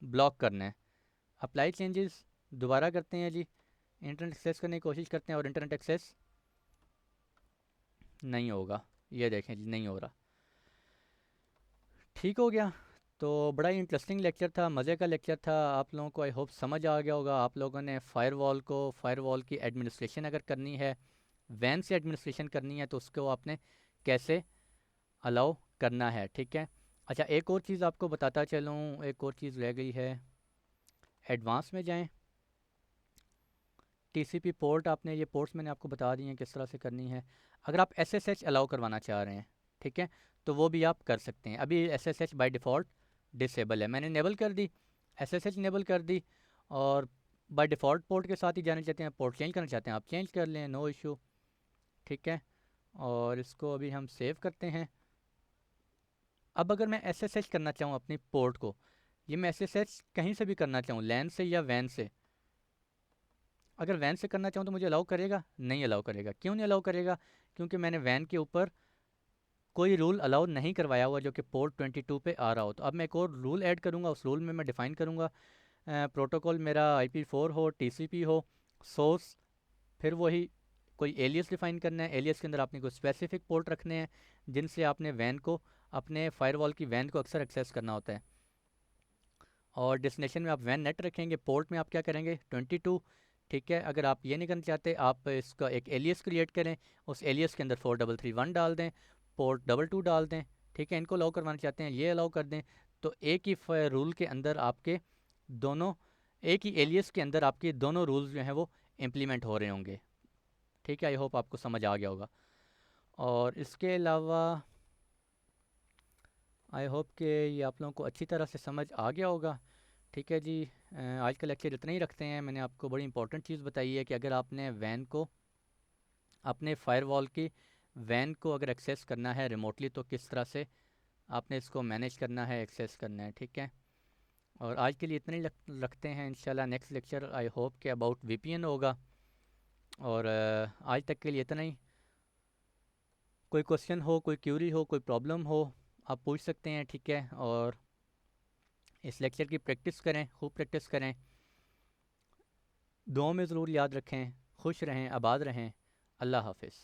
Speaker 1: ब्लॉक करना है। अप्लाई चेंजेस दोबारा करते हैं जी, इंटरनेट एक्सेस करने की कोशिश करते हैं और इंटरनेट एक्सेस नहीं होगा, ये देखें जी नहीं हो रहा, ठीक हो गया। तो बड़ा ही इंटरेस्टिंग लेक्चर था, मज़े का लेक्चर था, आप लोगों को आई होप समझ आ गया होगा। आप लोगों ने फ़ायरवॉल की एडमिनिस्ट्रेशन अगर करनी है, वैन से एडमिनिस्ट्रेशन करनी है, तो उसको आपने कैसे अलाउ करना है, ठीक है। अच्छा एक और चीज़ आपको बताता चलूँ, एक और चीज़ रह गई है, एडवांस में जाएं, टीसीपी पोर्ट, आपने ये पोर्ट्स मैंने आपको बता दी हैं किस तरह से करनी है। अगर आप एसएसएच अलाउ करवाना चाह रहे हैं, ठीक है, तो वो भी आप कर सकते हैं। अभी एसएसएच बाय डिफ़ॉल्ट डिसेबल है, मैंने इनेबल कर दी, एसएसएच इनेबल कर दी, और बाय डिफ़ॉल्ट पोर्ट के साथ ही जाना चाहते हैं, पोर्ट चेंज करना चाहते हैं आप चेंज कर लें, नो इशू, ठीक है। और इसको अभी हम सेव करते हैं। अब अगर मैं एसएसएच करना चाहूँ अपनी पोर्ट को, ये मैं एसएसएच कहीं से भी करना चाहूँ, लैन से या वैन से, अगर वैन से करना चाहूँ तो मुझे अलाउ करेगा, नहीं अलाउ करेगा। क्यों नहीं अलाउ करेगा, क्योंकि मैंने वैन के ऊपर कोई रूल अलाउ नहीं करवाया हुआ जो कि पोर्ट 22 पे आ रहा हो। तो अब मैं एक और रूल ऐड करूँगा, उस रूल में मैं डिफ़ाइन करूँगा प्रोटोकॉल मेरा IP4 हो, TCP हो, सोर्स, फिर वही कोई एलियस डिफ़ाइन करना है, एलियस के अंदर आपने कोई स्पेसिफिक पोर्ट रखने हैं जिनसे आपने वैन को, अपने फायरवॉल की वैन को अक्सर एक्सेस करना होता है। और डेस्टिनेशन में आप वैन नेट रखेंगे, पोर्ट में आप क्या करेंगे 22, ठीक है। अगर आप ये नहीं करना चाहते, आप इसका एक एलियस क्रिएट करें, उस एलियस के अंदर 4331 डाल दें, पोर्ट 22 डाल दें, ठीक है। इनको अलाउ करवाना चाहते हैं ये अलाउ कर दें, तो एक ही रूल के अंदर आपके दोनों, एक ही एलियस के अंदर आपके दोनों रूल्स जो हैं वो इम्प्लीमेंट हो रहे होंगे, ठीक है। आई होप आपको समझ आ गया होगा। और इसके अलावा आई होप कि ये आप लोगों को अच्छी तरह से समझ आ गया होगा, ठीक है जी। आज का लेक्चर इतना ही रखते हैं। मैंने आपको बड़ी इंपॉर्टेंट चीज़ बताई है कि अगर आपने वैन को, अपने फायरवॉल की वैन को अगर एक्सेस करना है रिमोटली, तो किस तरह से आपने इसको मैनेज करना है, एक्सेस करना है, ठीक है। और आज के लिए इतना ही रखते हैं। इंशाल्लाह नेक्स्ट लेक्चर आई होप के अबाउट VPN होगा। और आज तक के लिए इतना ही। कोई क्वेश्चन हो, कोई क्यूरी हो, कोई प्रॉब्लम हो, आप पूछ सकते हैं, ठीक है। और इस लेक्चर की प्रैक्टिस करें, खूब प्रैक्टिस करें, दुआओं में ज़रूर याद रखें। खुश रहें, आबाद रहें। अल्लाह हाफिज़।